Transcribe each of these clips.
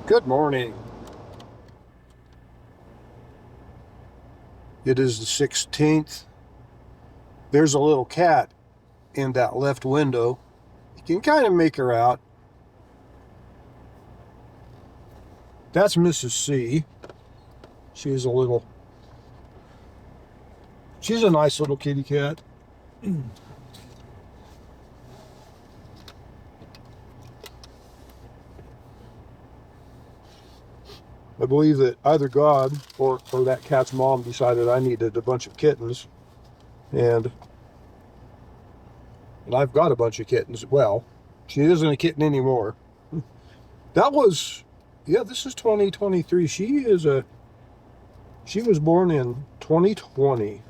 Good morning. It is the 16th. There's a little cat in that left window. You can kind of make her out. That's Mrs. C. She's a nice little kitty cat. I believe that either God or that cat's mom decided I needed a bunch of kittens. And I've got a bunch of kittens. Well, she isn't a kitten anymore. This is 2023. She was born in 2020.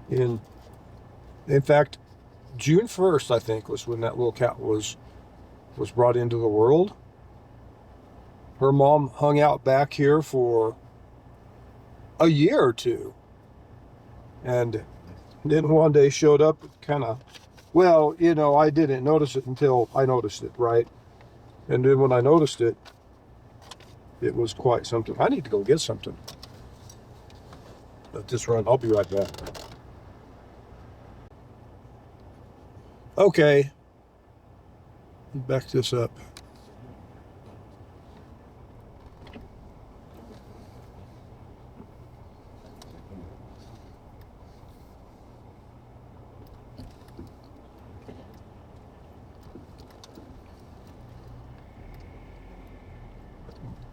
In fact, June 1st, I think, was when that little cat was brought into the world. Her mom hung out back here for a year or two. And then one day showed up I didn't notice it until I noticed it, right? And then when I noticed it, it was quite something. I need to go get something. Let this run. I'll be right back. Okay. Back this up.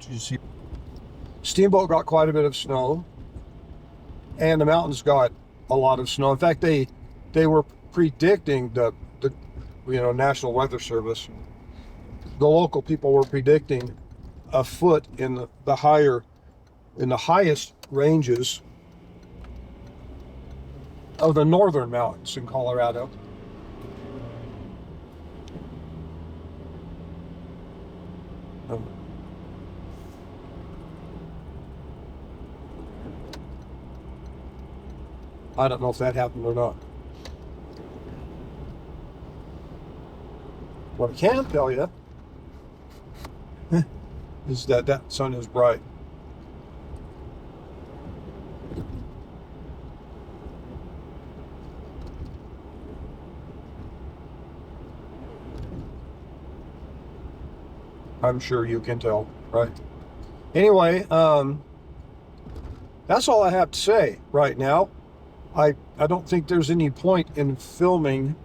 Did you see? Steamboat got quite a bit of snow, and the mountains got a lot of snow. In fact, they were predicting the National Weather Service. The local people were predicting a foot in the highest ranges of the northern mountains in Colorado. I don't know if that happened or not. What I can tell you is that sun is bright. I'm sure you can tell, right? Anyway, that's all I have to say right now. I don't think there's any point in filming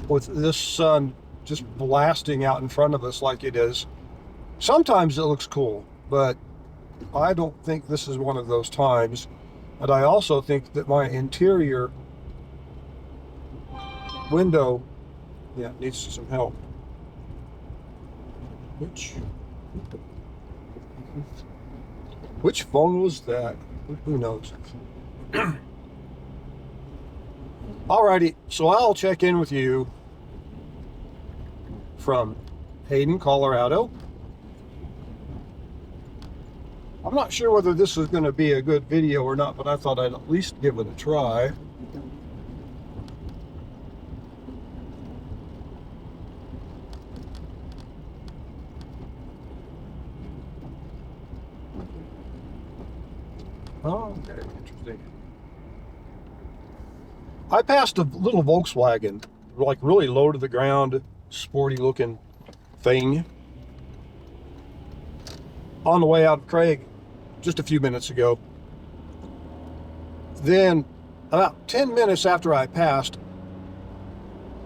with this sun just blasting out in front of us like it is. Sometimes it looks cool, but I don't think this is one of those times. And I also think that my interior window needs some help. Which phone was that? Who knows? Alrighty, so I'll check in with you from Hayden, Colorado. I'm not sure whether this is going to be a good video or not, but I thought I'd at least give it a try. Oh, okay, interesting. I passed a little Volkswagen, like really low to the ground, sporty looking thing, on the way out of Craig just a few minutes ago. Then about 10 minutes after I passed,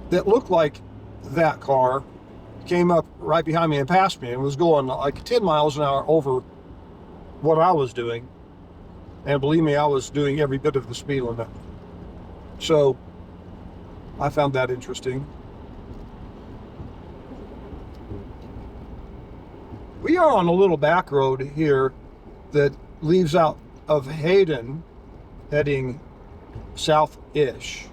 that looked like that car came up right behind me and passed me and was going like 10 miles an hour over what I was doing. And believe me, I was doing every bit of the speed limit. So I found that interesting. We are on a little back road here that leaves out of Hayden heading south-ish.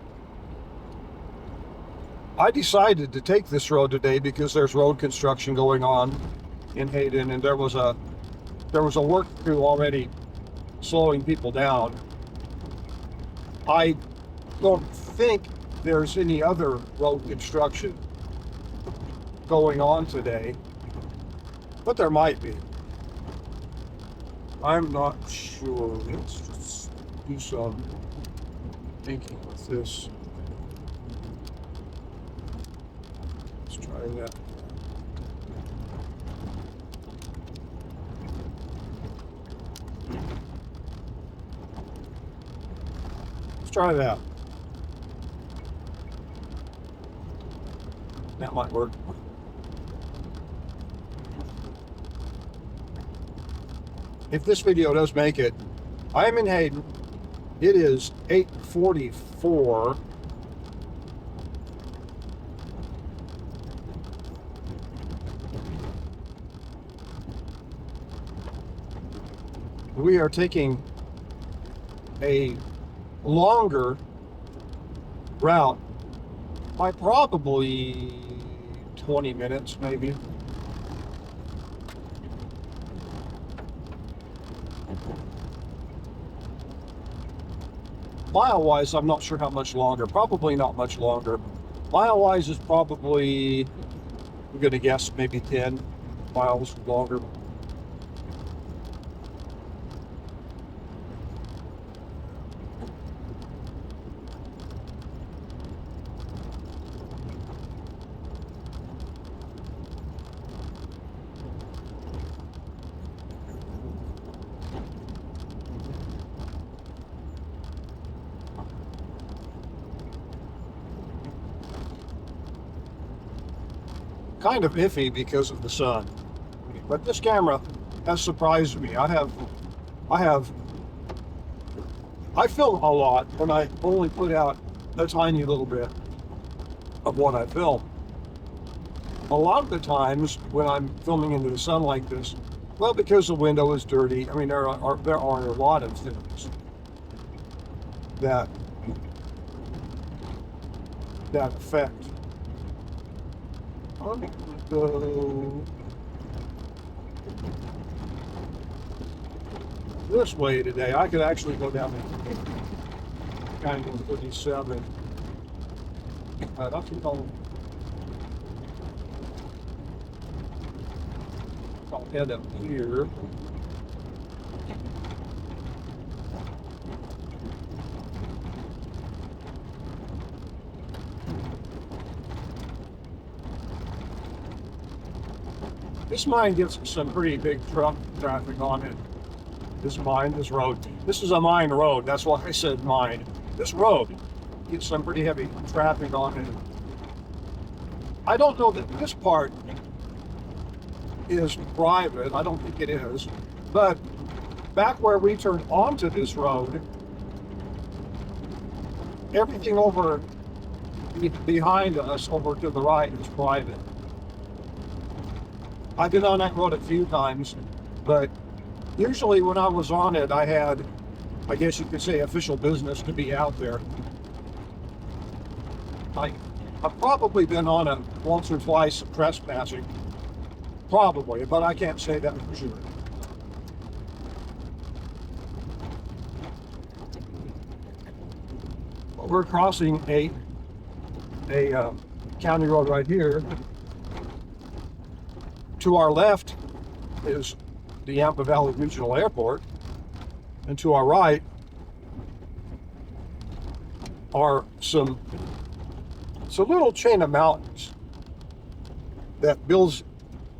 I decided to take this road today because there's road construction going on in Hayden, and there was a work crew already slowing people down. I don't think there's any other road construction going on today. but there might be. I'm not sure. Let's just do some thinking with this. Let's try that. Let's try that. That might work. If this video does make it, I am in Hayden. It is 8:44. We are taking a longer route by probably 20 minutes, maybe. Mile-wise, I'm not sure how much longer. Probably not much longer. Mile-wise is probably, I'm going to guess, maybe 10 miles longer. Kind of iffy because of the sun, but this camera has surprised me. I film a lot when I only put out a tiny little bit of what I film. A lot of the times when I'm filming into the sun like this, well, because the window is dirty, I mean, there are a lot of things that affect. I'm going to go this way today. I could actually go down kind of 37. I think I'll head up here. This mine gets some pretty big truck traffic on it. This road. This is a mine road. That's why I said mine. This road gets some pretty heavy traffic on it. I don't know that this part is private. I don't think it is. But back where we turned onto this road, everything over behind us, over to the right, is private. I've been on that road a few times, but usually when I was on it, I had, I guess you could say, official business to be out there. I've probably been on it once or twice trespassing, probably, but I can't say that for sure. We're crossing a county road right here. To our left is the Yampa Valley Regional Airport, and to our right are some little chain of mountains that builds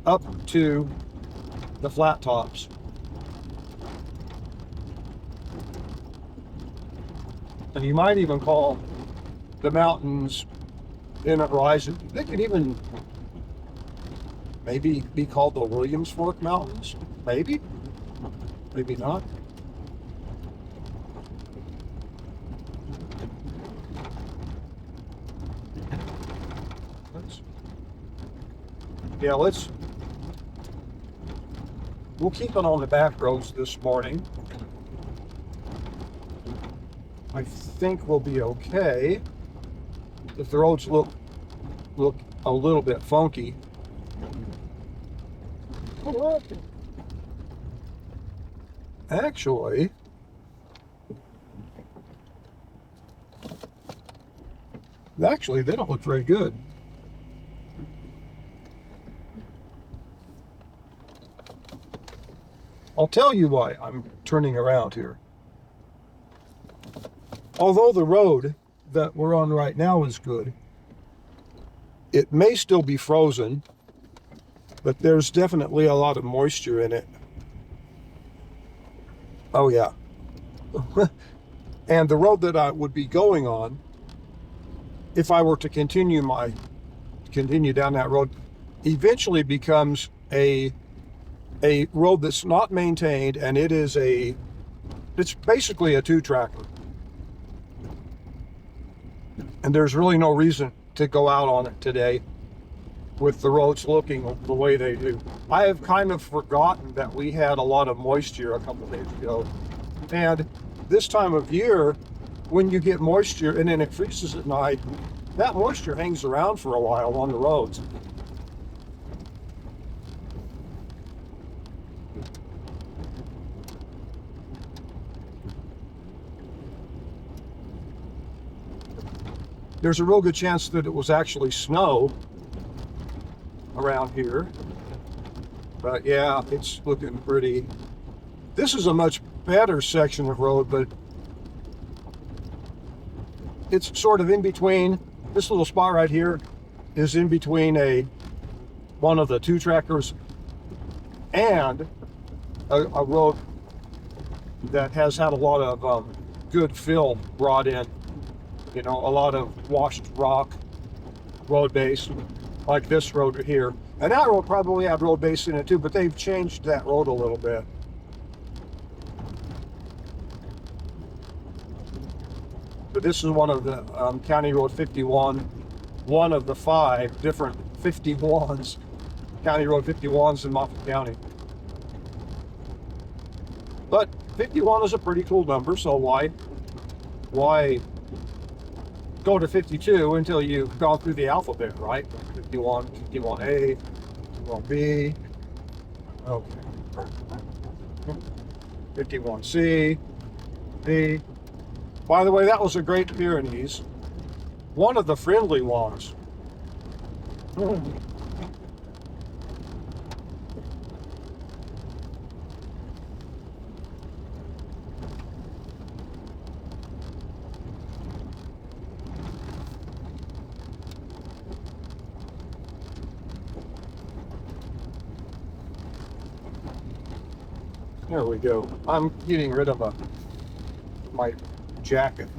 up to the flat tops. And you might even call the mountains in the horizon. They could even maybe be called the Williams Fork Mountains. Maybe. Maybe not. We'll keep it on the back roads this morning. I think we'll be okay. If the roads look a little bit funky. Actually, they don't look very good. I'll tell you why I'm turning around here. Although the road that we're on right now is good, it may still be frozen, but there's definitely a lot of moisture in it. Oh yeah. And the road that I would be going on, if I were to continue down that road, eventually becomes a road that's not maintained, and it's basically a two-tracker. And there's really no reason to go out on it today with the roads looking the way they do. I have kind of forgotten that we had a lot of moisture a couple days ago. And this time of year, when you get moisture and then it freezes at night, that moisture hangs around for a while on the roads. There's a real good chance that it was actually snow around here. But yeah, it's looking pretty. This is a much better section of road, but it's sort of in between. This little spot right here is in between one of the two trackers and a road that has had a lot of good fill brought in. You know, a lot of washed rock road base, like this road here. And that road probably had road base in it too, but they've changed that road a little bit. But this is one of the County Road 51, one of the 5 different 51s, County Road 51s in Moffat County. But 51 is a pretty cool number, so why go to 52 until you've gone through the alphabet, right? 51, 51A, 51B, okay, 51C, D. By the way, that was a Great Pyrenees, one of the friendly ones. There we go. I'm getting rid of my jacket.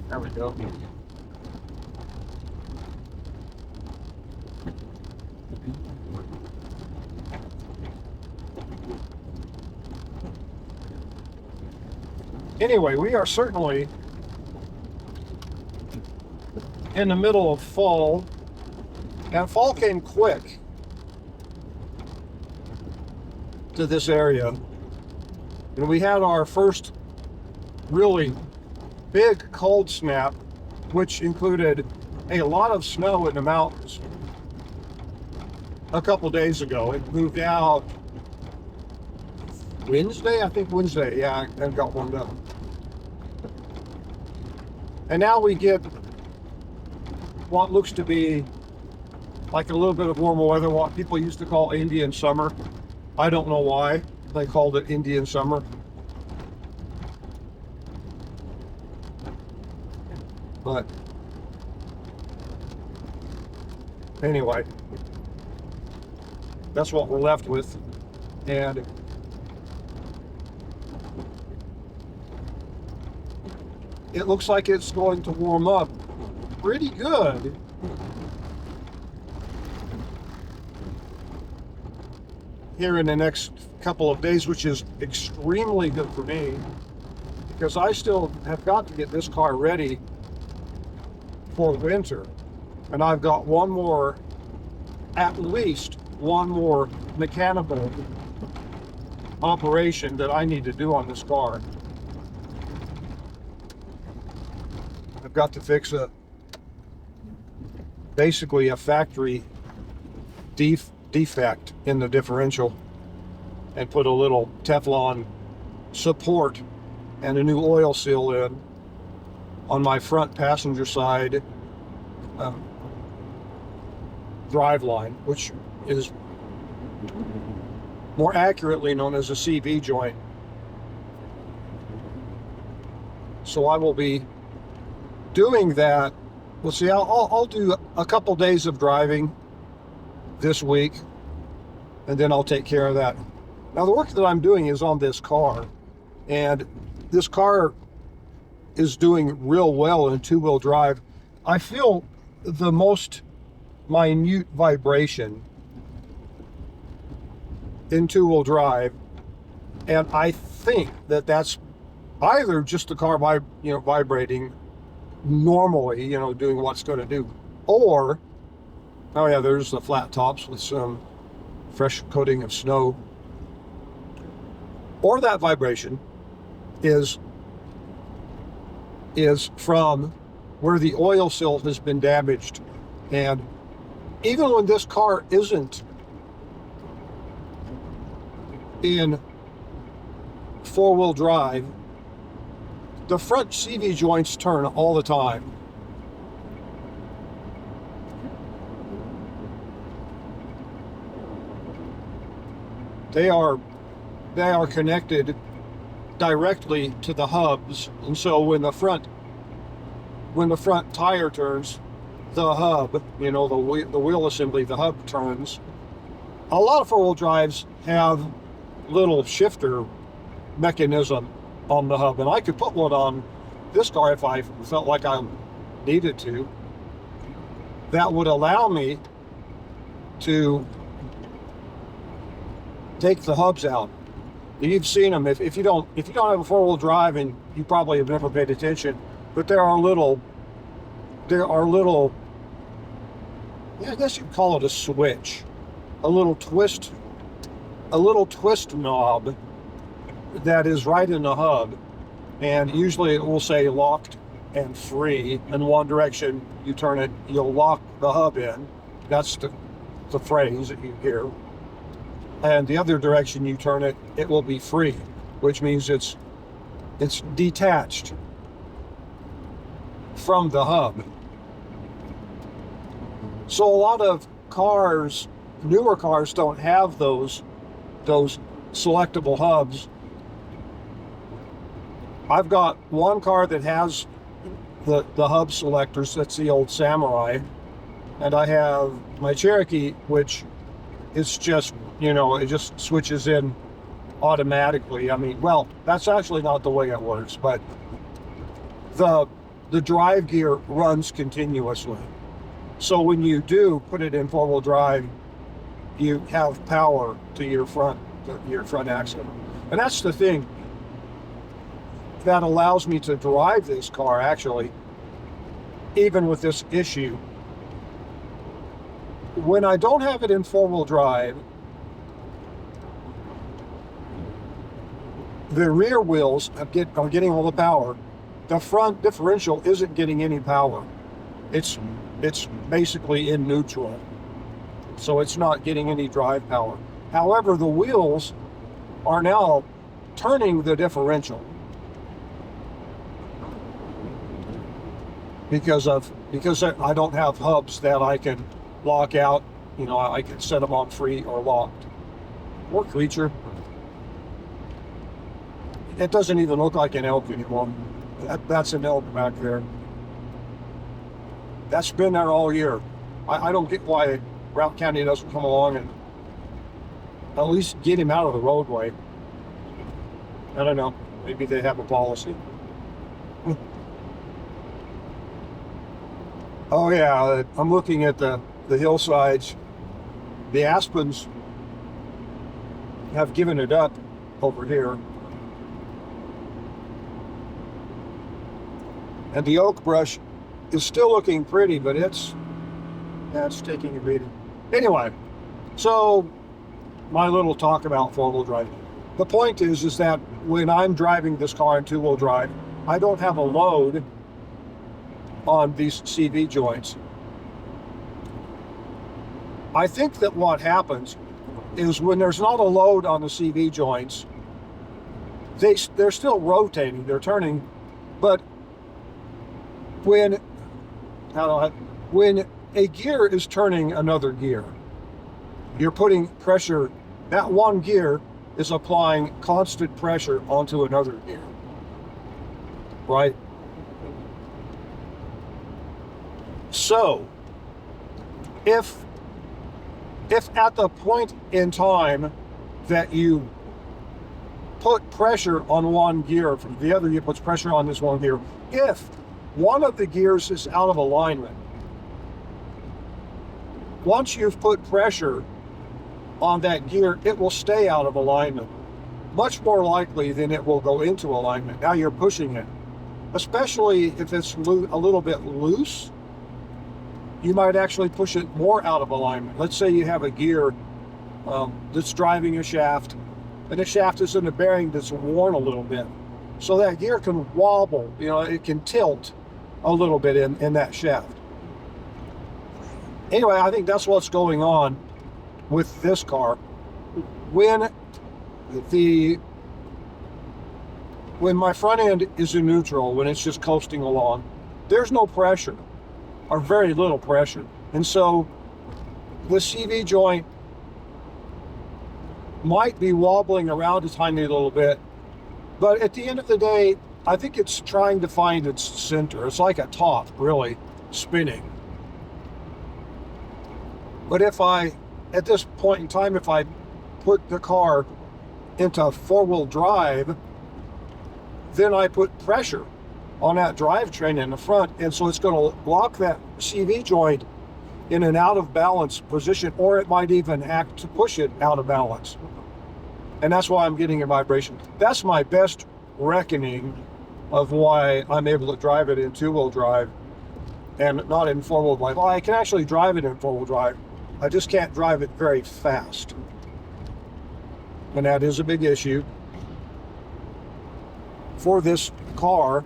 There we go. Anyway, we are certainly in the middle of fall, and fall came quick to this area. And we had our first really big cold snap, which included a lot of snow in the mountains a couple days ago. It moved out Wednesday, I think Wednesday, yeah, and got warmed up. And now we get what looks to be like a little bit of warmer weather, what people used to call Indian summer. I don't know why they called it Indian summer. But anyway, that's what we're left with. And it looks like it's going to warm up pretty good. Here in the next couple of days, which is extremely good for me, because I still have got to get this car ready for winter. And I've got at least one more mechanical operation that I need to do on this car. I've got to fix basically a factory defect in the differential and put a little Teflon support and a new oil seal in on my front passenger side drive line, which is more accurately known as a CV joint. So I will be doing that. We'll see. I'll do a couple days of driving this week, and then I'll take care of that. Now, the work that I'm doing is on this car, and this car is doing real well in two-wheel drive. I feel the most minute vibration in two-wheel drive, and I think that that's either just the car vibrating normally, doing what it's going to do, or, oh yeah, there's the flat tops with some fresh coating of snow, or that vibration is from where the oil seal has been damaged. And even when this car isn't in four-wheel drive, the front CV joints turn all the time. They are connected directly to the hubs, and so when the front tire turns, the hub, the wheel assembly, the hub turns. A lot of four-wheel drives have little shifter mechanism on the hub, and I could put one on this car if I felt like I needed to. That would allow me to take the hubs out. You've seen them. If you don't have a four-wheel drive, and you probably have never paid attention, but there are little, I guess you'd call it a switch, a little twist knob that is right in the hub, and usually it will say locked and free. In one direction you turn it, you'll lock the hub in. That's the phrase that you hear. And the other direction you turn it, it will be free, which means it's detached from the hub. So a lot of cars, newer cars, don't have those selectable hubs. I've got one car that has the hub selectors. That's the old Samurai, and I have my Cherokee, which is just, it just switches in automatically. I mean, well, that's actually not the way it works, but the drive gear runs continuously. So when you do put it in four-wheel drive, you have power to your front axle. And that's the thing that allows me to drive this car, actually, even with this issue. When I don't have it in four-wheel drive, the rear wheels are getting all the power. The front differential isn't getting any power. It's basically in neutral, so it's not getting any drive power. However, the wheels are now turning the differential because I don't have hubs that I can lock out. I can set them on free or locked. Poor creature. It doesn't even look like an elk anymore. That's an elk back there. That's been there all year. I don't get why Routt County doesn't come along and at least get him out of the roadway. I don't know. Maybe they have a policy. Oh yeah, I'm looking at the hillsides. The aspens have given it up over here. And the oak brush is still looking pretty, but it's taking a beating. Anyway, so my little talk about four-wheel drive. The point is that when I'm driving this car in two-wheel drive, I don't have a load on these CV joints. I think that what happens is when there's not a load on the CV joints, they're still rotating, they're turning, but when a gear is turning another gear, you're putting pressure that one gear is applying constant pressure onto another gear, right? So if at the point in time that you put pressure on one gear, from the other gear puts pressure on this one gear, if one of the gears is out of alignment, once you've put pressure on that gear, it will stay out of alignment, much more likely than it will go into alignment. Now you're pushing it, especially if it's a little bit loose. You might actually push it more out of alignment. Let's say you have a gear that's driving a shaft, and the shaft is in a bearing that's worn a little bit. So that gear can wobble, it can tilt a little bit in that shaft. Anyway, I think that's what's going on with this car. When my front end is in neutral, when it's just coasting along, there's no pressure, or very little pressure. And so the CV joint might be wobbling around a tiny little bit, but at the end of the day, I think it's trying to find its center. It's like a top, really, spinning. But at this point in time, if I put the car into four-wheel drive, then I put pressure on that drivetrain in the front, and so it's going to lock that CV joint in an out of balance position, or it might even act to push it out of balance. And that's why I'm getting a vibration. That's my best reckoning of why I'm able to drive it in two-wheel drive and not in four-wheel drive. Well, I can actually drive it in four-wheel drive. I just can't drive it very fast. And that is a big issue for this car,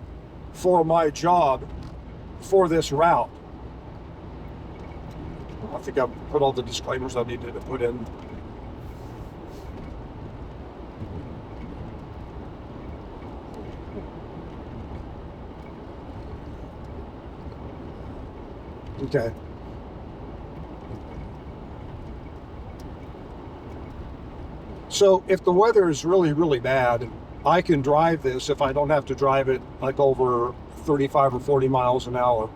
for my job, for this route. I think I've put all the disclaimers I needed to put in. Okay. So if the weather is really, really bad, I can drive this if I don't have to drive it like over 35 or 40 miles an hour.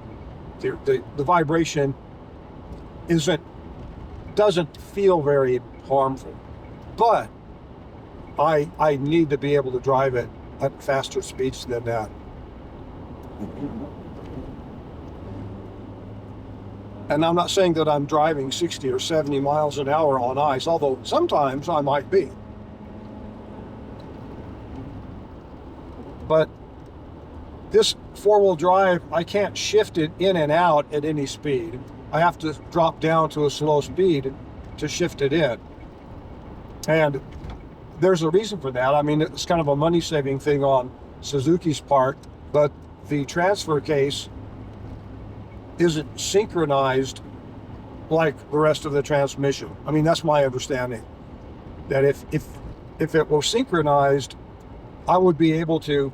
The vibration doesn't feel very harmful, but I need to be able to drive it at faster speeds than that. And I'm not saying that I'm driving 60 or 70 miles an hour on ice, although sometimes I might be. But this four-wheel drive, I can't shift it in and out at any speed. I have to drop down to a slow speed to shift it in. And there's a reason for that. I mean, it's kind of a money-saving thing on Suzuki's part, but the transfer case isn't synchronized like the rest of the transmission. I mean, that's my understanding. That if it were synchronized, I would be able to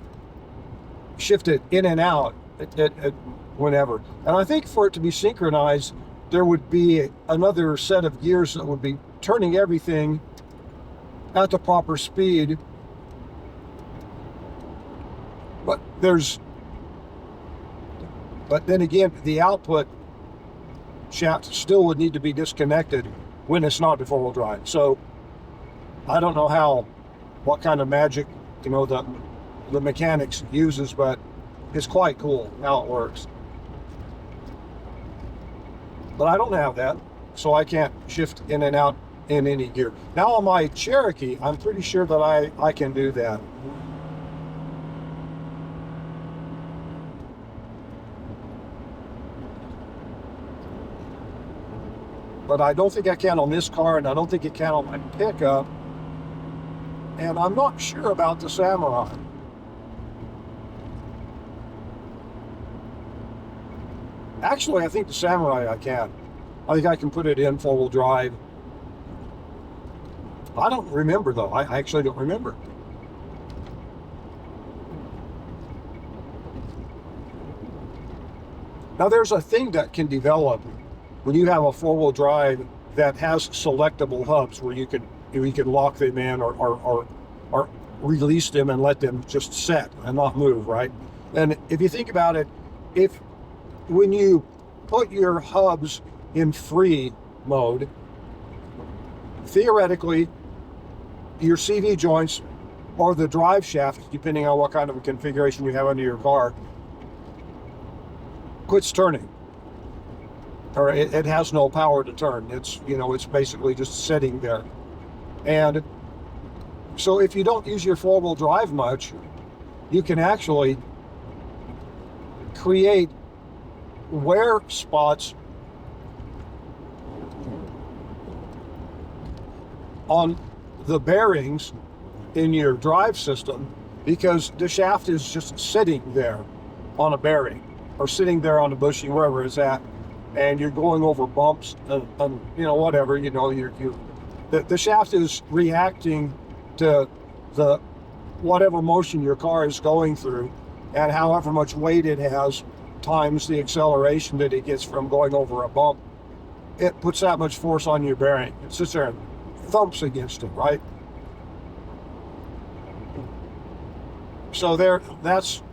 shift it in and out at whenever. And I think for it to be synchronized, there would be another set of gears that would be turning everything at the proper speed. But then again, the output shaft still would need to be disconnected when it's not four-wheel drive. So I don't know what kind of magic, the mechanics uses, but it's quite cool how it works. But I don't have that, so I can't shift in and out in any gear. Now on my Cherokee, I'm pretty sure that I can do that. But I don't think I can on this car, and I don't think it can on my pickup. And I'm not sure about the Samurai. Actually, I think the Samurai I can. I think I can put it in four-wheel drive. I don't remember, though. I actually don't remember. Now, there's a thing that can develop when you have a four-wheel drive that has selectable hubs where you can you can lock them in or release them and let them just set and not move, right? And if you think about it, when you put your hubs in free mode, theoretically, your CV joints or the drive shaft, depending on what kind of a configuration you have under your car, quits turning, or it has no power to turn. It's basically just sitting there. And so if you don't use your four-wheel drive much, you can actually create wear spots on the bearings in your drive system, because the shaft is just sitting there on a bearing or sitting there on the bushing, wherever it's at, and you're going over bumps and whatever, the shaft is reacting to the whatever motion your car is going through, and however much weight it has times the acceleration that it gets from going over a bump, it puts that much force on your bearing. It sits there and thumps against it, right? So that's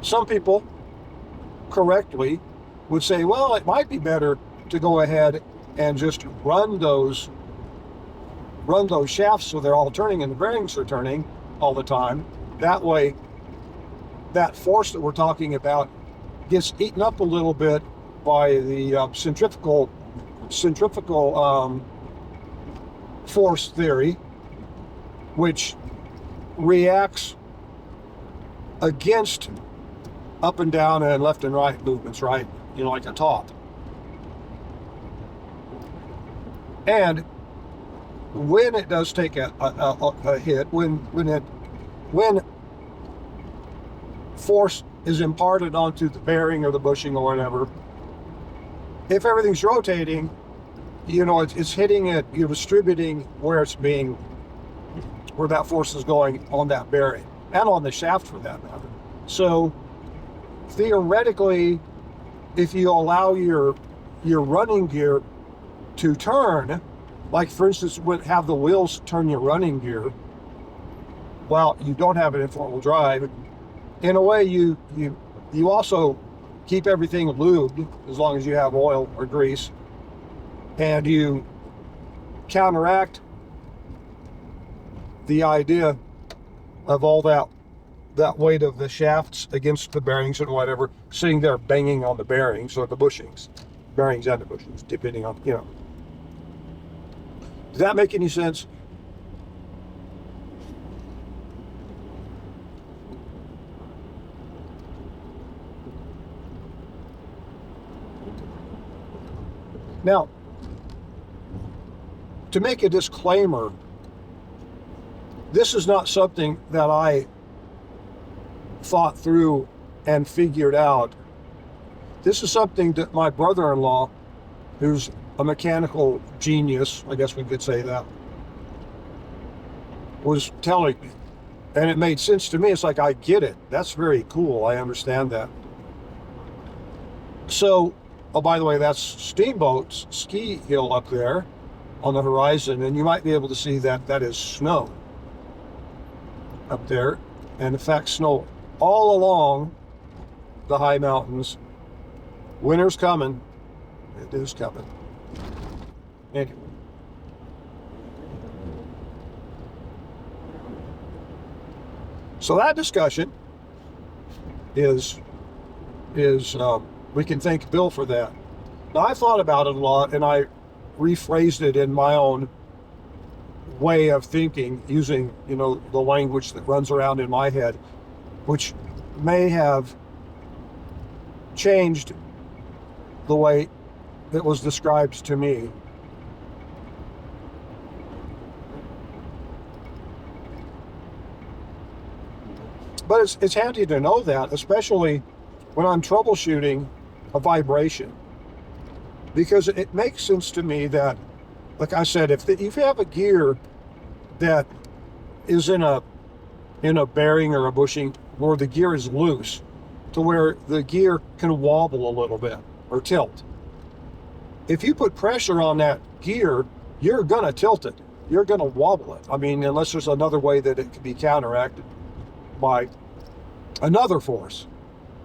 some people correctly would say, well, it might be better to go ahead and just run those shafts so they're all turning and the bearings are turning all the time. That way, that force that we're talking about gets eaten up a little bit by the centrifugal force theory, which reacts against up and down and left and right movements, right? Like a top. And when it does take a hit, when force is imparted onto the bearing or the bushing or whatever, if everything's rotating, it's hitting it, you're distributing where that force is going on that bearing and on the shaft for that matter. So theoretically, if you allow your running gear to turn, like for instance, have the wheels turn your running gear, well, you don't have it in four-wheel drive. In a way, you also keep everything lubed as long as you have oil or grease, and you counteract the idea of all that weight of the shafts against the bearings and whatever sitting there banging on the bearings or the bushings, bearings and the bushings, depending on, Does that make any sense? Now, to make a disclaimer, this is not something that I thought through and figured out. This is something that my brother-in-law, who's a mechanical genius, I guess we could say that, was telling me. And it made sense to me. It's like, I get it. That's very cool. I understand that. So, oh, by the way, that's Steamboat's ski hill up there on the horizon, and you might be able to see that is snow up there. And in fact, snow all along the high mountains. Winter's coming. It is coming. Anyway. So that discussion is we can thank Bill for that. Now, I thought about it a lot, and I rephrased it in my own way of thinking, using the language that runs around in my head, which may have changed the way it was described to me. But it's handy to know that, especially when I'm troubleshooting a vibration, because it makes sense to me that, like I said, if you have a gear that is in a bearing or a bushing where the gear is loose, to where the gear can wobble a little bit or tilt, if you put pressure on that gear, you're going to tilt it. You're going to wobble it. I mean, unless there's another way that it can be counteracted by another force.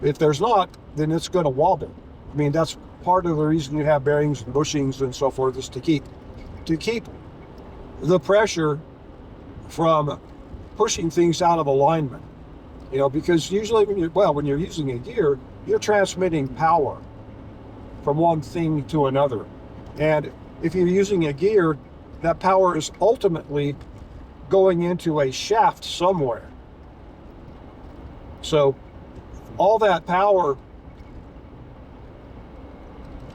If there's not, then it's going to wobble. I mean, that's part of the reason you have bearings and bushings and so forth, is to keep the pressure from pushing things out of alignment. You know, because usually when you're using a gear, you're transmitting power from one thing to another. And if you're using a gear, that power is ultimately going into a shaft somewhere. So all that power,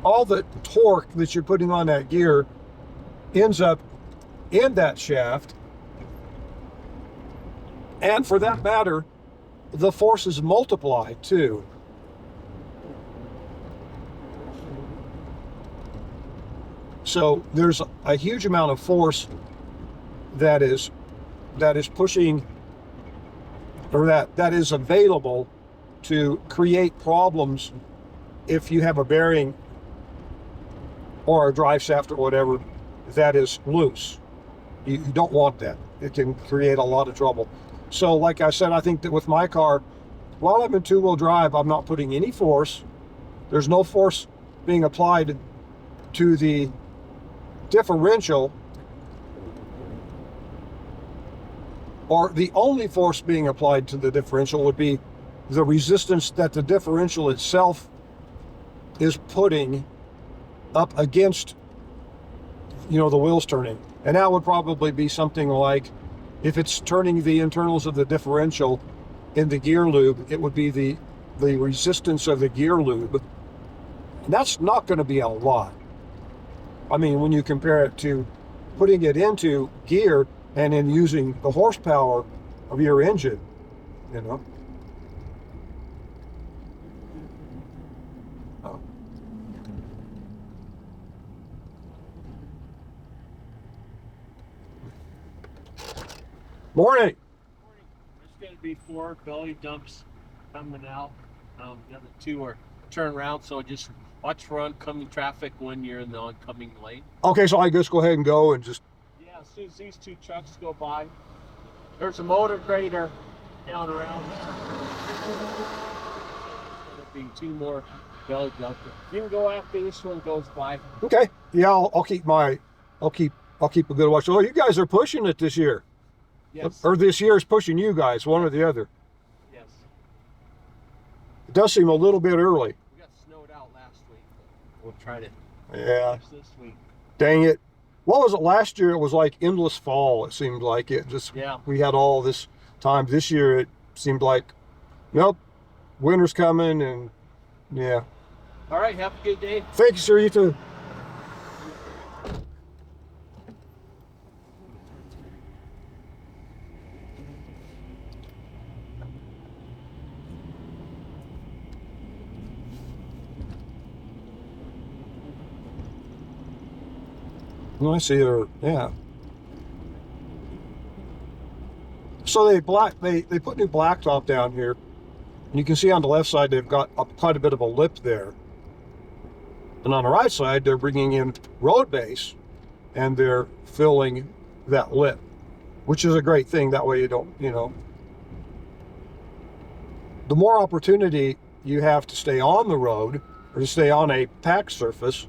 all the torque that you're putting on that gear ends up in that shaft. And for that matter, the forces multiply too. So there's a huge amount of force that is pushing, or that is available to create problems if you have a bearing or a drive shaft or whatever that is loose. You don't want that. It can create a lot of trouble. So like I said, I think that with my car, while I'm in two-wheel drive, I'm not putting any force. There's no force being applied to the differential, or the only force being applied to the differential would be the resistance that the differential itself is putting up against, you know, the wheels turning. And that would probably be something like, if it's turning the internals of the differential in the gear lube, it would be the resistance of the gear lube. And that's not going to be a lot. I mean, when you compare it to putting it into gear and then using the horsepower of your engine, you know. Oh. Morning. There's going to be 4 belly dumps coming out. The other 2 are turn around, so just watch for oncoming traffic when you're in the oncoming lane. Okay, so I just go ahead and go and just... Yeah, as soon as these 2 trucks go by, there's a motor grader down around there. There's going to be 2 more belly dumps. You can go after this one goes by. Okay, yeah, I'll keep a good watch. So you guys are pushing it this year. Yes. Or this year is pushing you guys, one or the other. Yes. It does seem a little bit early. We got snowed out last week. We'll try to push this week. Dang it. What was it last year? It was like endless fall, it seemed like. It just, yeah. We had all this time. This year it seemed like, nope, winter's coming, and yeah. All right, have a good day. Thank you, sir. You too. I see her, yeah. So they put new blacktop down here, and you can see on the left side they've got quite a bit of a lip there, and on the right side they're bringing in road base, and they're filling that lip, which is a great thing. That way you don't, you know, the more opportunity you have to stay on the road or to stay on a packed surface,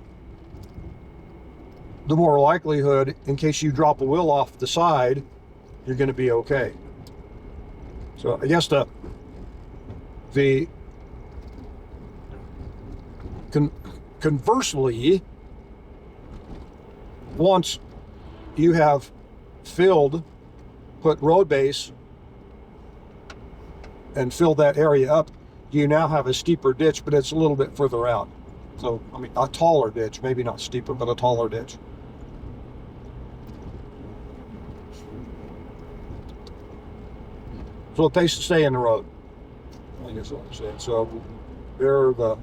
the more likelihood, in case you drop a wheel off the side, you're going to be okay. So I guess conversely, once you have put road base and filled that area up, you now have a steeper ditch, but it's a little bit further out. So, I mean, a taller ditch, maybe not steeper, but a taller ditch. So it pays to stay in the road, I guess what I'm saying. So there are the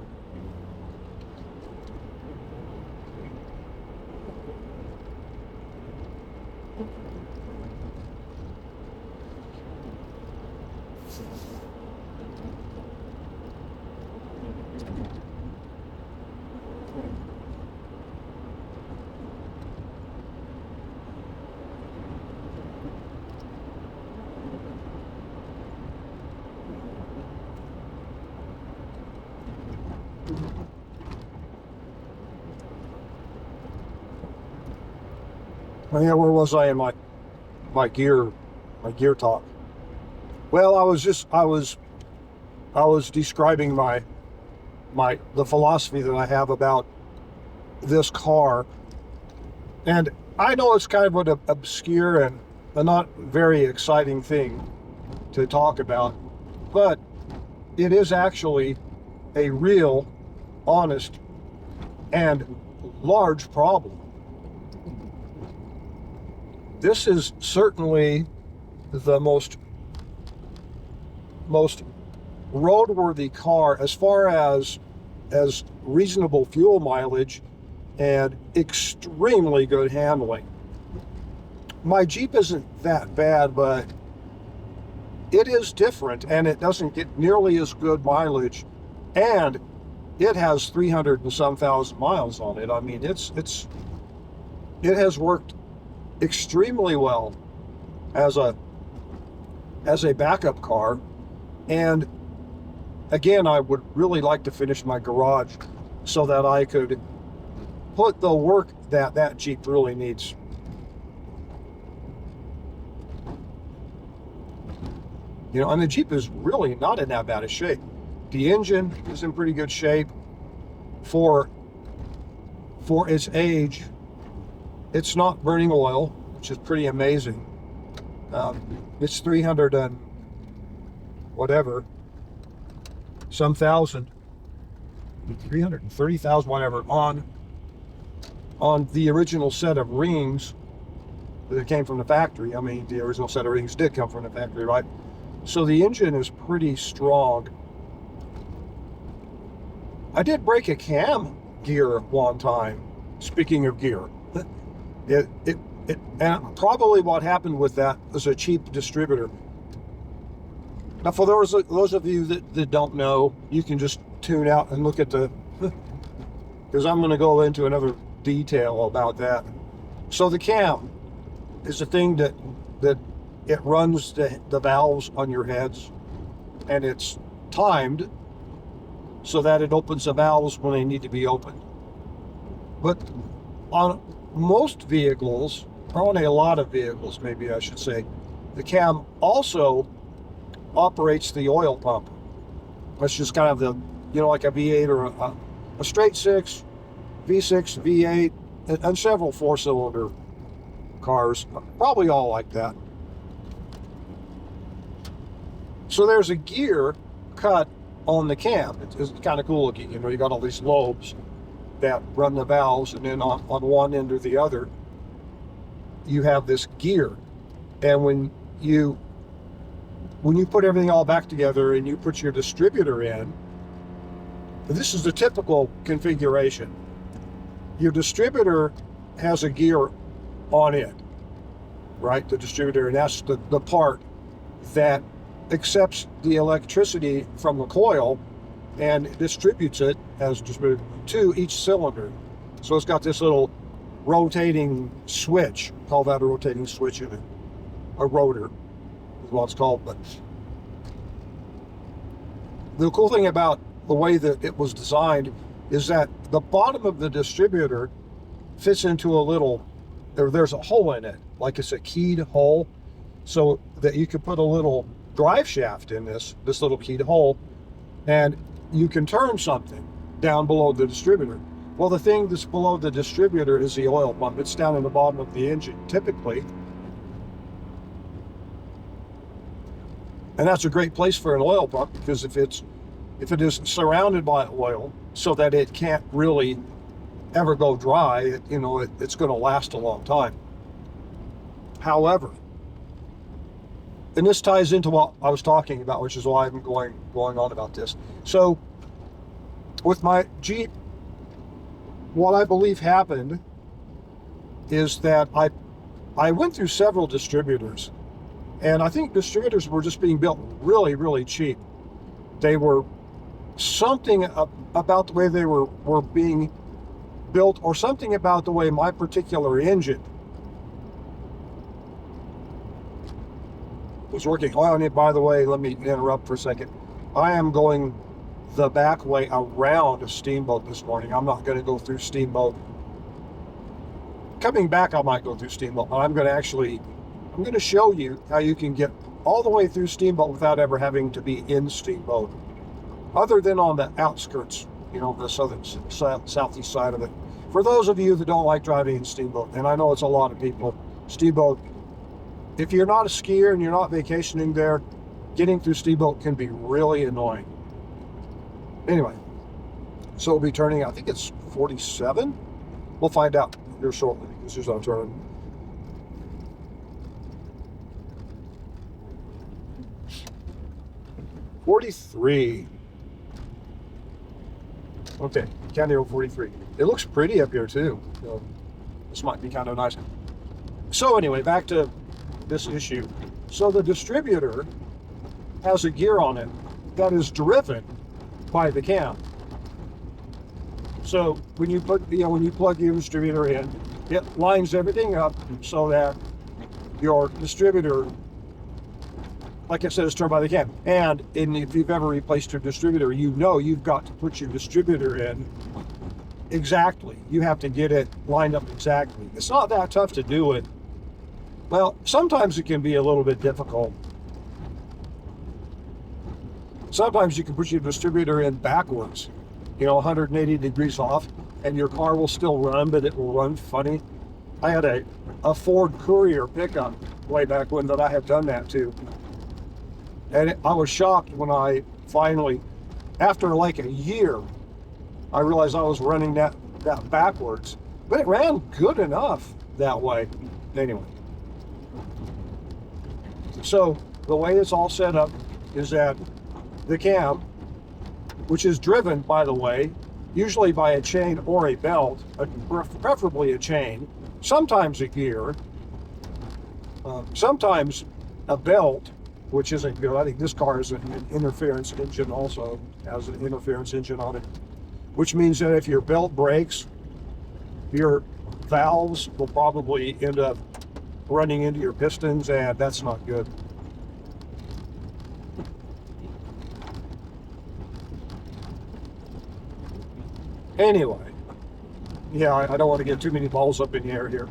Oh, yeah, where was I in my gear talk? Well, I was describing the philosophy that I have about this car. And I know it's kind of an obscure and a not very exciting thing to talk about, but it is actually a real, honest, and large problem. This is certainly the most roadworthy car as far as reasonable fuel mileage and extremely good handling. My Jeep isn't that bad, but it is different, and it doesn't get nearly as good mileage, and it has 300 and some thousand miles on it. I mean, it has worked extremely well as a backup car. And again, I would really like to finish my garage so that I could put the work that Jeep really needs. You know, and the Jeep is really not in that bad a shape. The engine is in pretty good shape for its age. It's not burning oil, which is pretty amazing. It's 300 and whatever, some thousand, 330,000, whatever, on the original set of rings that came from the factory. I mean, the original set of rings did come from the factory, right? So the engine is pretty strong. I did break a cam gear one time. Speaking of gear, and probably what happened with that was a cheap distributor. Now, for those of you that don't know, you can just tune out and look at because I'm going to go into another detail about that. So the cam is the thing that it runs the valves on your heads, and it's timed so that it opens the valves when they need to be opened. But on most vehicles, or on a lot of vehicles, maybe I should say, the cam also operates the oil pump. That's just kind of the, you know, like a V8 or a straight six, V6, V8, and several four-cylinder cars, probably all like that. So there's a gear cut on the cam. It's kind of cool looking. You know, you got all these lobes that run the valves, and then on one end or the other, you have this gear. And when you put everything all back together and you put your distributor in, this is the typical configuration. Your distributor has a gear on it, right? The distributor, and that's the part that accepts the electricity from the coil and distributes it as distributed to each cylinder. So it's got this little rotating switch, call that a rotating switch in it, a rotor is what it's called. But the cool thing about the way that it was designed is that the bottom of the distributor fits into a little, there's a hole in it, like it's a keyed hole, so that you could put a little drive shaft in this little keyed hole, and you can turn something down below the distributor. Well, the thing that's below the distributor is the oil pump. It's down in the bottom of the engine, typically. And that's a great place for an oil pump, because if it is surrounded by oil so that it can't really ever go dry, it's going to last a long time. However, and this ties into what I was talking about, which is why I'm going on about this. So with my Jeep, what I believe happened is that I went through several distributors, and I think distributors were just being built really, really cheap. They were something about the way they were being built, or something about the way my particular engine was working. Oh, and by the way, let me interrupt for a second. I am going the back way around Steamboat this morning. I'm not going to go through Steamboat. Coming back, I might go through Steamboat, but I'm going to show you how you can get all the way through Steamboat without ever having to be in Steamboat, other than on the outskirts, the southeast side of it. For those of you that don't like driving in Steamboat, and I know it's a lot of people, Steamboat, if you're not a skier and you're not vacationing there, getting through Steamboat can be really annoying. Anyway, so we'll be turning, I think it's 47. We'll find out here shortly. This is our turn. $43. Okay, County Road 43. It looks pretty up here too. So this might be kind of nice. So anyway, back to this issue. So the distributor has a gear on it that is driven by the cam. So when you put, when you plug your distributor in, it lines everything up so that your distributor, like I said, is turned by the cam. And if you've ever replaced your distributor, you've got to put your distributor in exactly. You have to get it lined up exactly. It's not that tough to do it. Well, sometimes it can be a little bit difficult. Sometimes you can put your distributor in backwards, 180 degrees off, and your car will still run, but it will run funny. I had a Ford Courier pickup way back when that I had done that too. And I was shocked when I finally, after like a year, I realized I was running that backwards. But it ran good enough that way. Anyway. So the way it's all set up is that the cam, which is driven, by the way, usually by a chain or a belt, preferably a chain, sometimes a gear, sometimes a belt, which isn't good. I think this car is an interference engine also, has an interference engine on it, which means that if your belt breaks, your valves will probably end up running into your pistons, and that's not good. Anyway, yeah, I don't want to get too many balls up in the air here.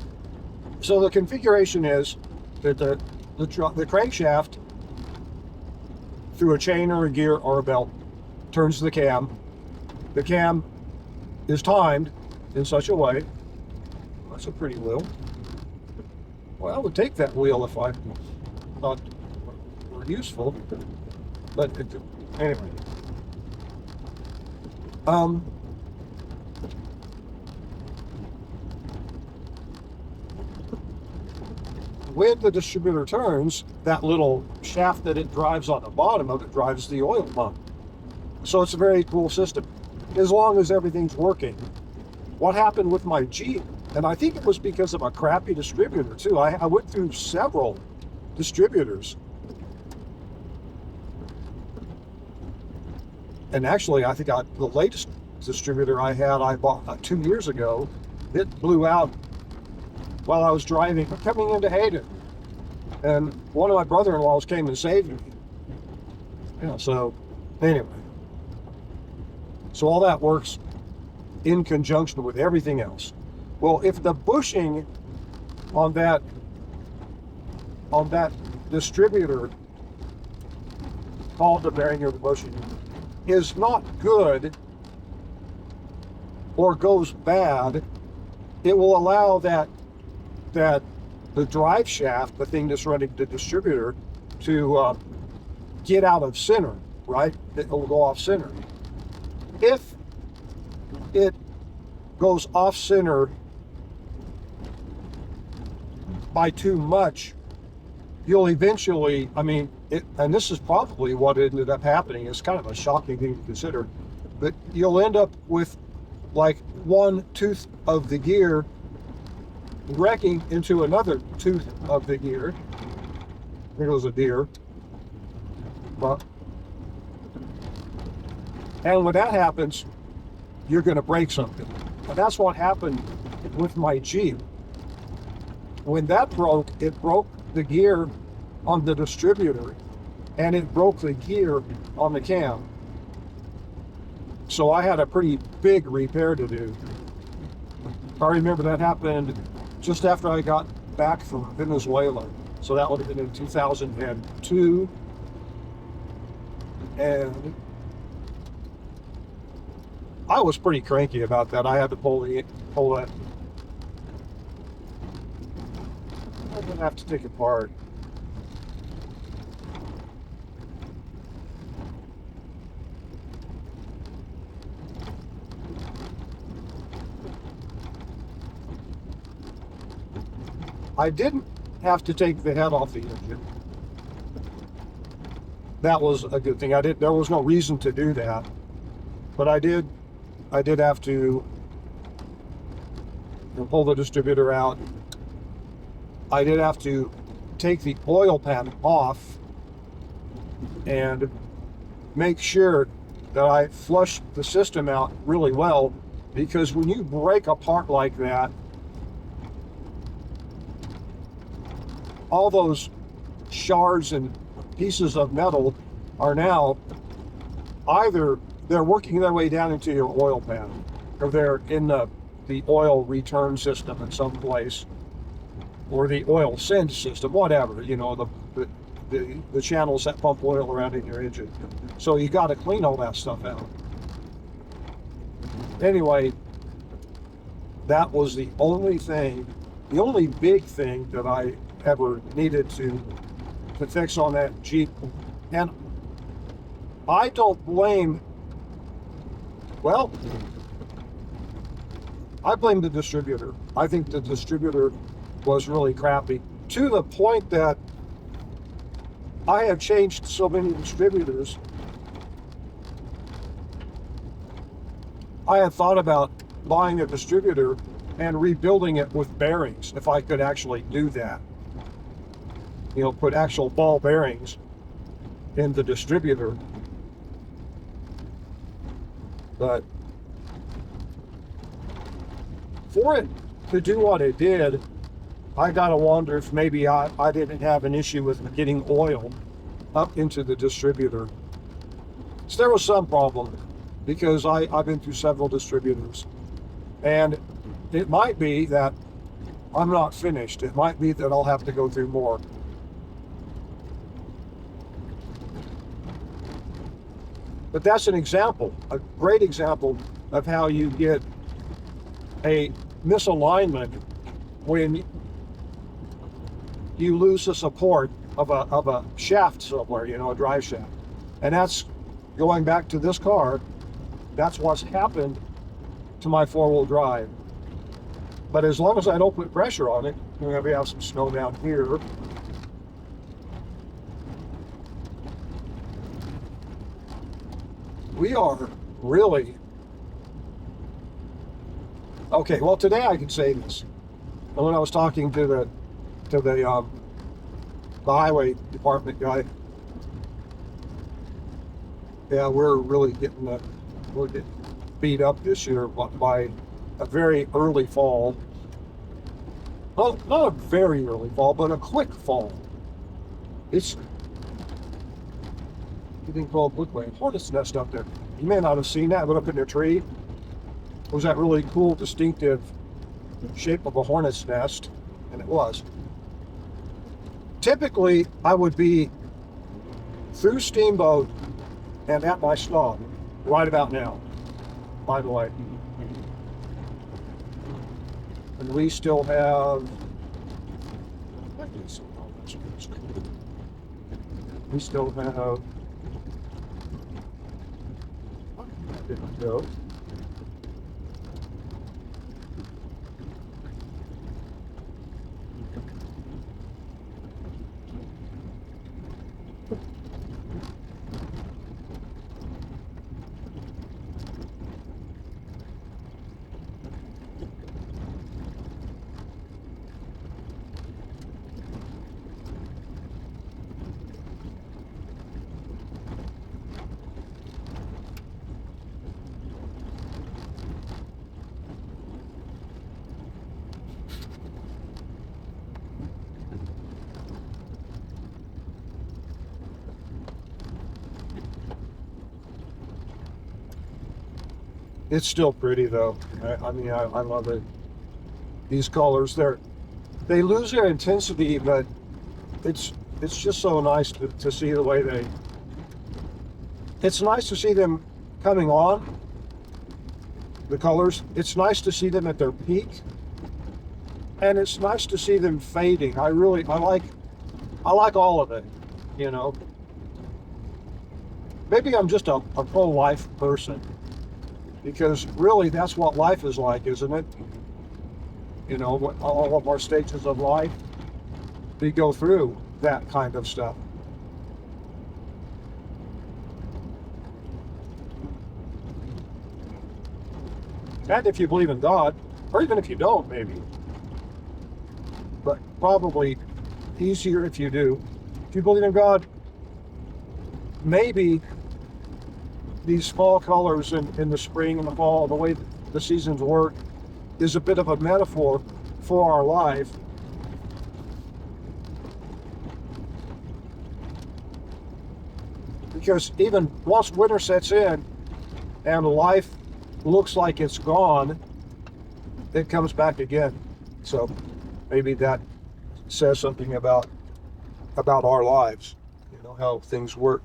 So the configuration is that the crankshaft, through a chain or a gear or a belt, turns the cam. The cam is timed in such a way. That's a pretty wheel. Well, I would take that wheel if I thought it were useful. But anyway. When the distributor turns, that little shaft that it drives on the bottom of it drives the oil pump. So it's a very cool system, as long as everything's working. What happened with my Jeep, and I think it was because of a crappy distributor too. I went through several distributors. And actually, I think the latest distributor I bought 2 years ago, it blew out while I was driving, coming into Hayden. And one of my brother-in-laws came and saved me. So anyway. So all that works in conjunction with everything else. Well, if the bushing on that distributor, called the bearing or the bushing, is not good or goes bad, it will allow that the drive shaft, the thing that's running the distributor, to get out of center, right? It will go off center. If it goes off center by too much, you'll eventually, and this is probably what ended up happening. It's kind of a shocking thing to consider, but you'll end up with like one tooth of the gear wrecking into another tooth of the gear. There goes a deer. And when that happens, you're going to break something. And that's what happened with my Jeep. When that broke, it broke the gear on the distributor, and it broke the gear on the cam. So I had a pretty big repair to do. I remember that happened just after I got back from Venezuela. So that would have been in 2002. And I was pretty cranky about that. I had to pull that. I'm gonna have to take it apart. I didn't have to take the head off the engine. That was a good thing. There was no reason to do that, but I did have to pull the distributor out. I did have to take the oil pan off and make sure that I flushed the system out really well, because when you break a part like that, all those shards and pieces of metal are now either they're working their way down into your oil pan, or they're in the oil return system in some place, or the oil send system, whatever, you know, the channels that pump oil around in your engine. So you got to clean all that stuff out. Anyway, that was the only big thing that I ever needed to fix on that Jeep. And I don't blame, well, I blame the distributor. I think the distributor was really crappy, to the point that I have changed so many distributors. I had thought about buying a distributor and rebuilding it with bearings, if I could actually do that. You know, put actual ball bearings in the distributor. But for it to do what it did, I gotta wonder if maybe I didn't have an issue with getting oil up into the distributor. So there was some problem, because I've been through several distributors, and it might be that I'm not finished. It might be that I'll have to go through more. But that's an example, a great example of how you get a misalignment when you lose the support of a shaft somewhere, you know, a drive shaft. And that's, going back to this car, that's what's happened to my four-wheel drive. But as long as I don't put pressure on it, we have some snow down here. We are really okay. Well, today I can say this. And when I was talking to the highway department guy, yeah, we're getting beat up this year by a very early fall. Well, not a very early fall, but a quick fall. It's getting called quickly. Hornet's nest up there. You may not have seen that, but up in the tree, it was that really cool, distinctive shape of a hornet's nest, and it was. Typically, I would be through Steamboat and at my stop right about now, by the way. And we still have, didn't go. It's still pretty though. I mean, I love it. These colors, they lose their intensity, but it's just so nice to see the way they. It's nice to see them coming on. The colors. It's nice to see them at their peak, and it's nice to see them fading. I like all of it. You know. Maybe I'm just a pro-life person, because really that's what life is like, isn't it? You know, all of our stages of life, we go through that kind of stuff. And if you believe in God, or even if you don't, maybe, but probably easier if you do. If you believe in God, maybe these fall colors in the spring and the fall, the way the seasons work, is a bit of a metaphor for our life. Because even once winter sets in and life looks like it's gone, it comes back again. So maybe that says something about our lives, you know, how things work.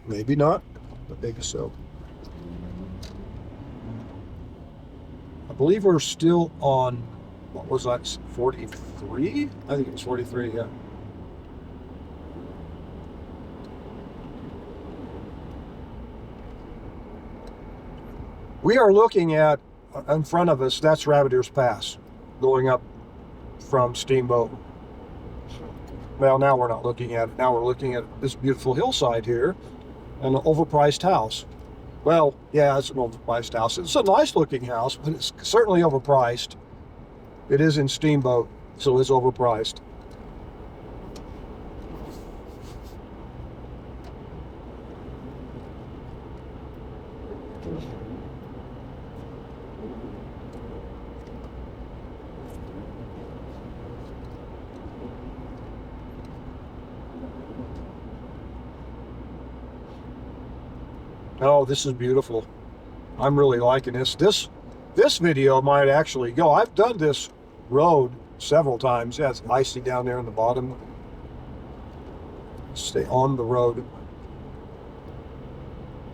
Maybe not, but maybe so. I believe we're still on, what was that, 43? I think it was 43, yeah. We are looking at, in front of us, that's Rabbit Pass, going up from Steamboat. Well, now we're not looking at it. Now we're looking at this beautiful hillside here, and an overpriced house. Well, yeah, it's an overpriced house. It's a nice looking house, but it's certainly overpriced. It is in Steamboat, so it's overpriced. Oh, this is beautiful. I'm really liking this. This video might actually go. I've done this road several times. Yeah, it's icy down there in the bottom. Stay on the road.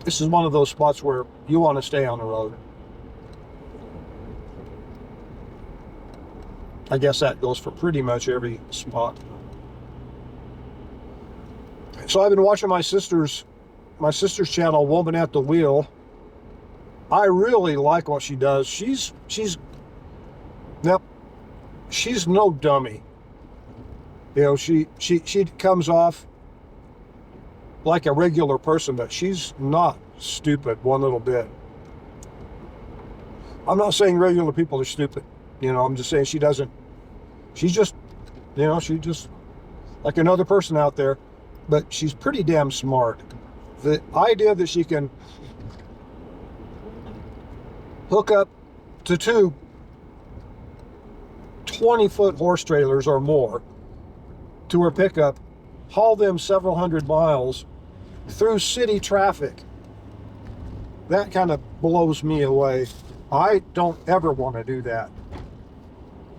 This is one of those spots where you want to stay on the road. I guess that goes for pretty much every spot. So I've been watching my sister's channel, Woman at the Wheel. I really like what she does. She's no dummy. You know, she comes off like a regular person, but she's not stupid one little bit. I'm not saying regular people are stupid. You know, I'm just saying she's just like another person out there, but she's pretty damn smart. The idea that she can hook up to two 20-foot horse trailers or more to her pickup, haul them several hundred miles through city traffic, that kind of blows me away. I don't ever want to do that,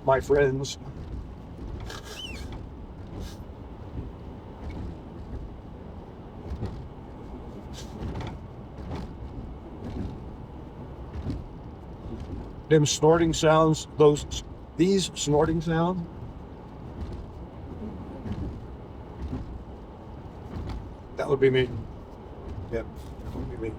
my friends. Them snorting sounds, these snorting sounds. That would be me. Yep, that would be me.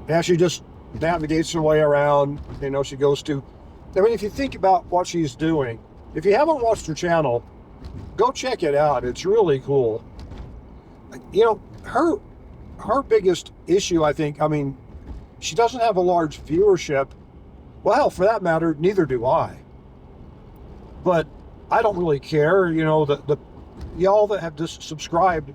Yeah, she just navigates her way around. You know, she goes to, I mean, if you think about what she's doing, if you haven't watched her channel, go check it out. It's really cool. You know, her biggest issue, I think, I mean, she doesn't have a large viewership. Well, for that matter, neither do I. But I don't really care. You know, y'all that have just subscribed,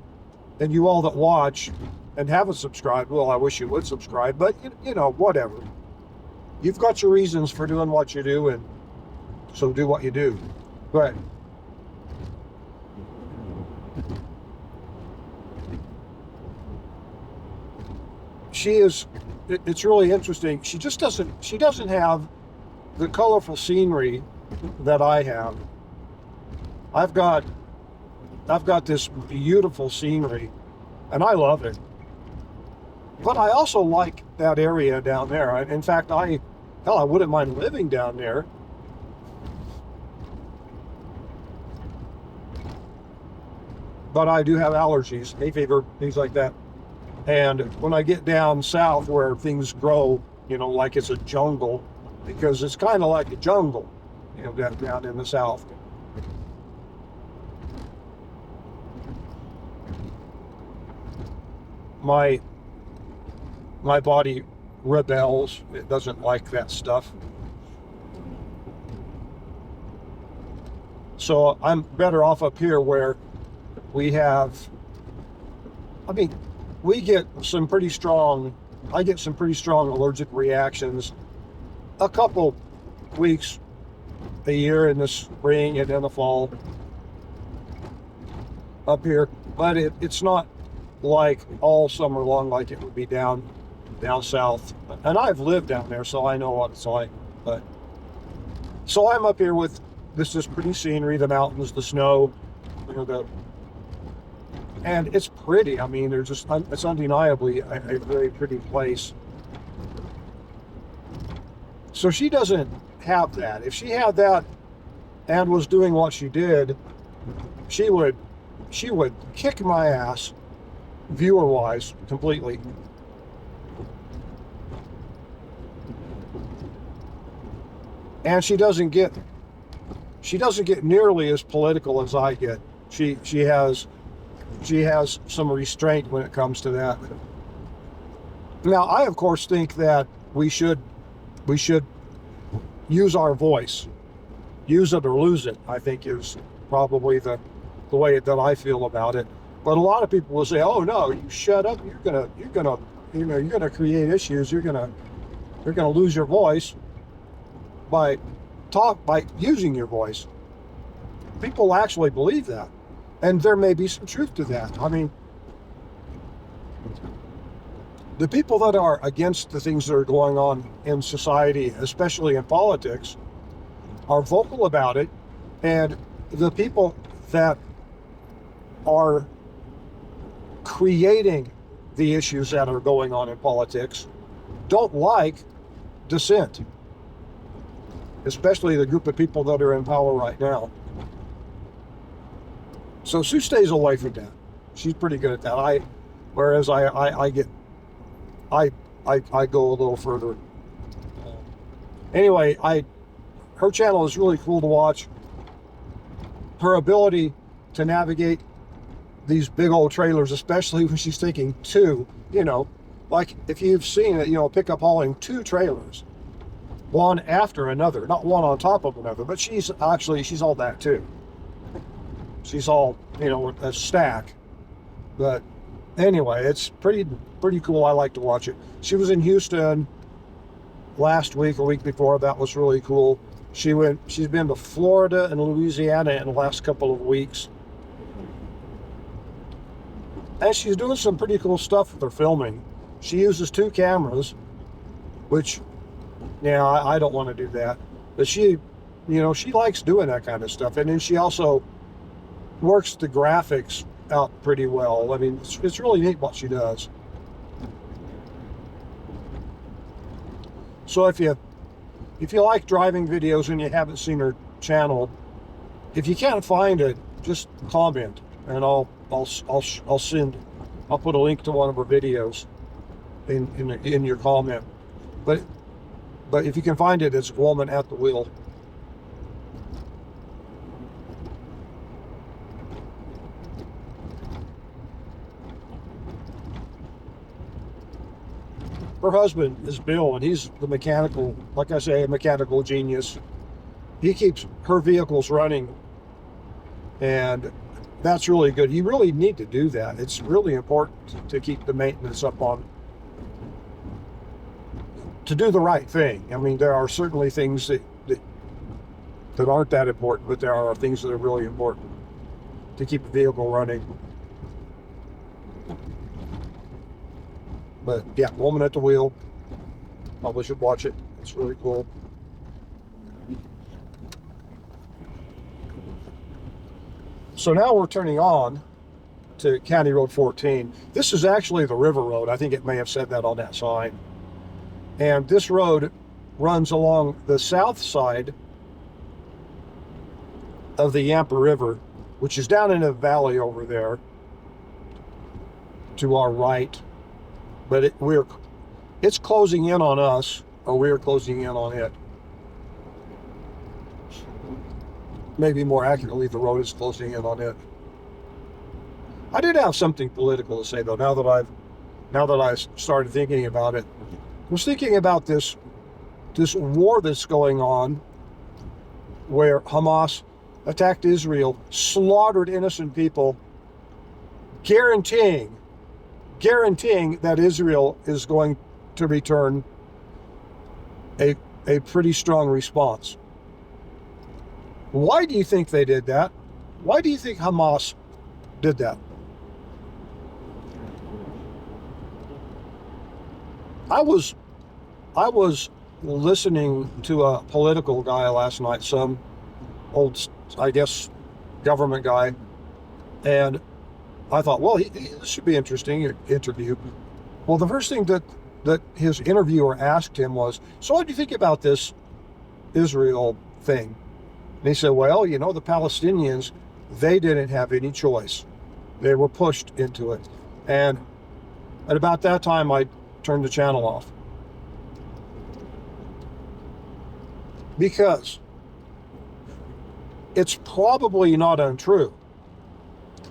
and you all that watch and haven't subscribed, well, I wish you would subscribe, but you know, whatever. You've got your reasons for doing what you do, and so do what you do. But it's really interesting. She doesn't have the colorful scenery that I have. I've got this beautiful scenery, and I love it. But I also like that area down there. In fact, I wouldn't mind living down there. But I do have allergies, hay fever, things like that. And when I get down south where things grow, you know, like it's a jungle, because it's kind of like a jungle, you know, down in the south. My body rebels. It doesn't like that stuff. So I'm better off up here where we have, I mean, we get some pretty strong, I get some pretty strong allergic reactions a couple weeks a year in the spring and in the fall up here, but it's not like all summer long like it would be down south. And I've lived down there, so I know what it's like. But so I'm up here with this pretty scenery, the mountains, the snow, you know, and it's pretty. I mean, it's undeniably a very pretty place. So she doesn't have that. If she had that and was doing what she did, she would kick my ass, viewer-wise, completely. And she doesn't get nearly as political as I get. She has some restraint when it comes to that. Now, I of course think that we should use our voice. Use it or lose it, I think, is probably the way that I feel about it. But a lot of people will say, "Oh no, you shut up. You're gonna create issues. You're gonna lose your voice by using your voice." People actually believe that, and there may be some truth to that. I mean, the people that are against the things that are going on in society, especially in politics, are vocal about it, and the people that are creating the issues that are going on in politics don't like dissent, especially the group of people that are in power right now. So Sue stays away from that. She's pretty good at that. Whereas I go a little further. Anyway, her channel is really cool to watch. Her ability to navigate these big old trailers, especially when she's taking two, you know, like if you've seen it, you know, pickup hauling two trailers, one after another, not one on top of another, but she's all that too. She's all, you know, a stack. But anyway, it's pretty cool. I like to watch it. She was in Houston last week or week before. That was really cool. She's been to Florida and Louisiana in the last couple of weeks. And she's doing some pretty cool stuff with her filming. She uses two cameras, which, yeah, I don't want to do that. But she likes doing that kind of stuff. And then she also works the graphics out pretty well. I mean, it's really neat what she does. So if you like driving videos and you haven't seen her channel, if you can't find it, just comment, and I'll put a link to one of her videos in your comment. But if you can find it, it's Woman at the Wheel. Her husband is Bill, and he's the mechanical, like I say, a mechanical genius. He keeps her vehicles running, and That's really good. You really need to do that. It's really important to keep the maintenance up on, to do the right thing. I mean, there are certainly things that aren't that important, but there are things that are really important to keep the vehicle running. But yeah, Woman at the Wheel. Probably should watch it. It's really cool. So now we're turning on to County Road 14. This is actually the river road. I think it may have said that on that sign. And this road runs along the south side of the Yampa River, which is down in a valley over there to our right. But it's closing in on us, or we're closing in on it. Maybe more accurately, the road is closing in on it. I did have something political to say, though, now that I started thinking about it. I was thinking about this war that's going on, where Hamas attacked Israel, slaughtered innocent people, guaranteeing that Israel is going to return a pretty strong response. Why do you think they did that? Why do you think Hamas did that? I was listening to a political guy last night, some old, I guess, government guy, and I thought, well, this should be an interesting interview. Well, the first thing that his interviewer asked him was, so what do you think about this Israel thing? And he said, well, you know, the Palestinians, they didn't have any choice. They were pushed into it. And at about that time, I turned the channel off. Because it's probably not untrue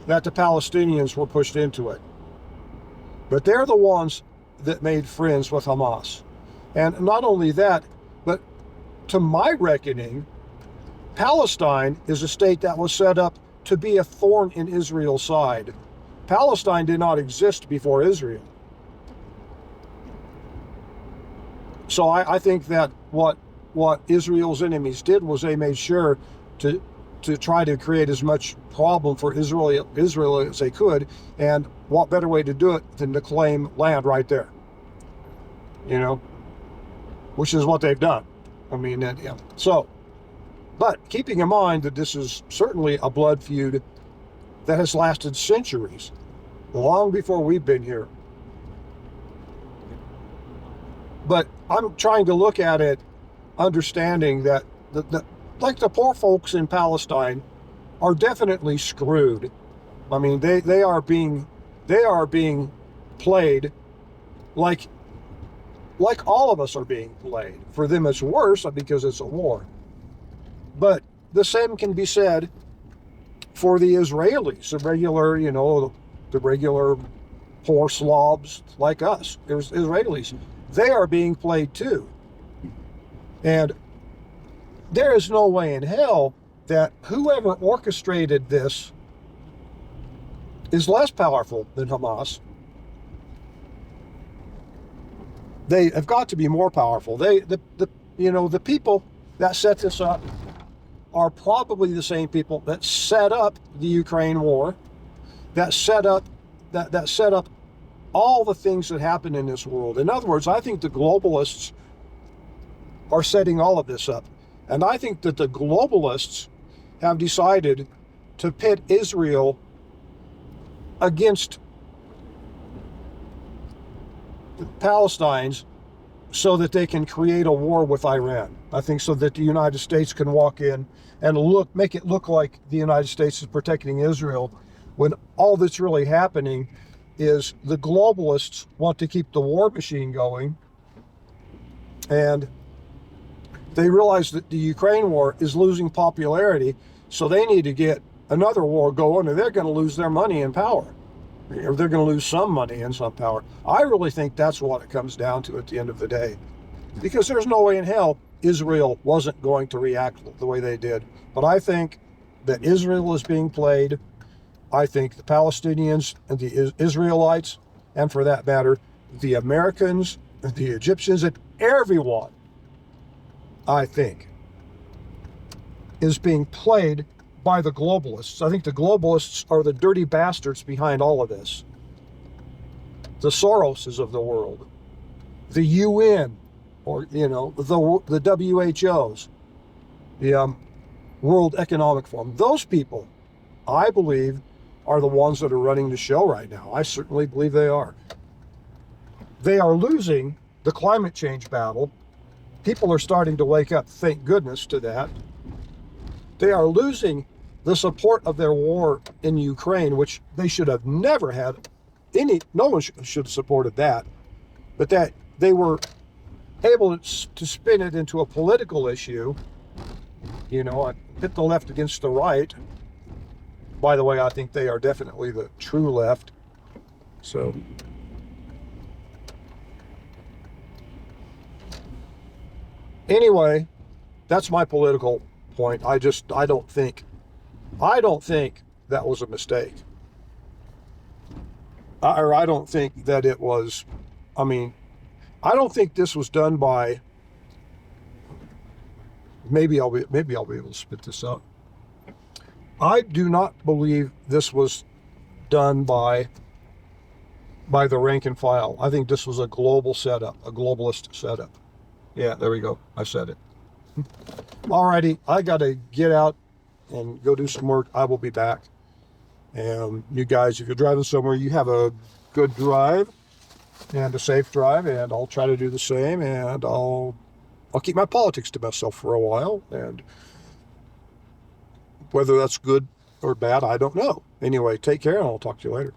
that the Palestinians were pushed into it. But they're the ones that made friends with Hamas. And not only that, but to my reckoning, Palestine is a state that was set up to be a thorn in Israel's side. Palestine did not exist before Israel. So I think that what Israel's enemies did was they made sure to try to create as much problem for Israel as they could, and what better way to do it than to claim land right there, you know, which is what they've done. I mean, yeah. So, but keeping in mind that this is certainly a blood feud that has lasted centuries, long before we've been here. But I'm trying to look at it, understanding that like the poor folks in Palestine are definitely screwed. I mean, they are being played like all of us are being played. For them, it's worse because it's a war. But the same can be said for the Israelis, the regular, you know, the regular poor slobs like us, Israelis. They are being played too. And there is no way in hell that whoever orchestrated this is less powerful than Hamas. They have got to be more powerful. The people that set this up are probably the same people that set up the Ukraine war, that set up all the things that happen in this world. In other words, I think the globalists are setting all of this up. And I think that the globalists have decided to pit Israel against the Palestinians so that they can create a war with Iran. I think so that the United States can walk in and make it look like the United States is protecting Israel, when all that's really happening is the globalists want to keep the war machine going, and they realize that the Ukraine war is losing popularity, so they need to get another war going, or they're going to lose their money and power. Or they're going to lose some money and some power. I really think that's what it comes down to at the end of the day. Because there's no way in hell Israel wasn't going to react the way they did. But I think that Israel is being played, I think the Palestinians and the Israelites, and for that matter, the Americans, the Egyptians, and everyone, I think, is being played by the globalists. I think the globalists are the dirty bastards behind all of this. The Soroses of the world, the UN, or, you know, the WHOs, the World Economic Forum. Those people, I believe, are the ones that are running the show right now. I certainly believe they are. They are losing the climate change battle. People are starting to wake up, thank goodness, to that. They are losing the support of their war in Ukraine, which they should have never had no one should have supported that, but that they were able to spin it into a political issue, you know, and pit the left against the right. By the way, I think they are definitely the true left. So, anyway, that's my political point. I don't think that was a mistake. I don't think that it was, I mean, I don't think this was done by, maybe I'll be able to spit this up. I do not believe this was done by the rank and file. I think this was a global setup, a globalist setup. Yeah, there we go. I said it. Alrighty, I got to get out and go do some work. I will be back. And you guys, if you're driving somewhere, you have a good drive and a safe drive, and I'll try to do the same, and I'll keep my politics to myself for a while, and whether that's good or bad, I don't know. Anyway, take care, and I'll talk to you later.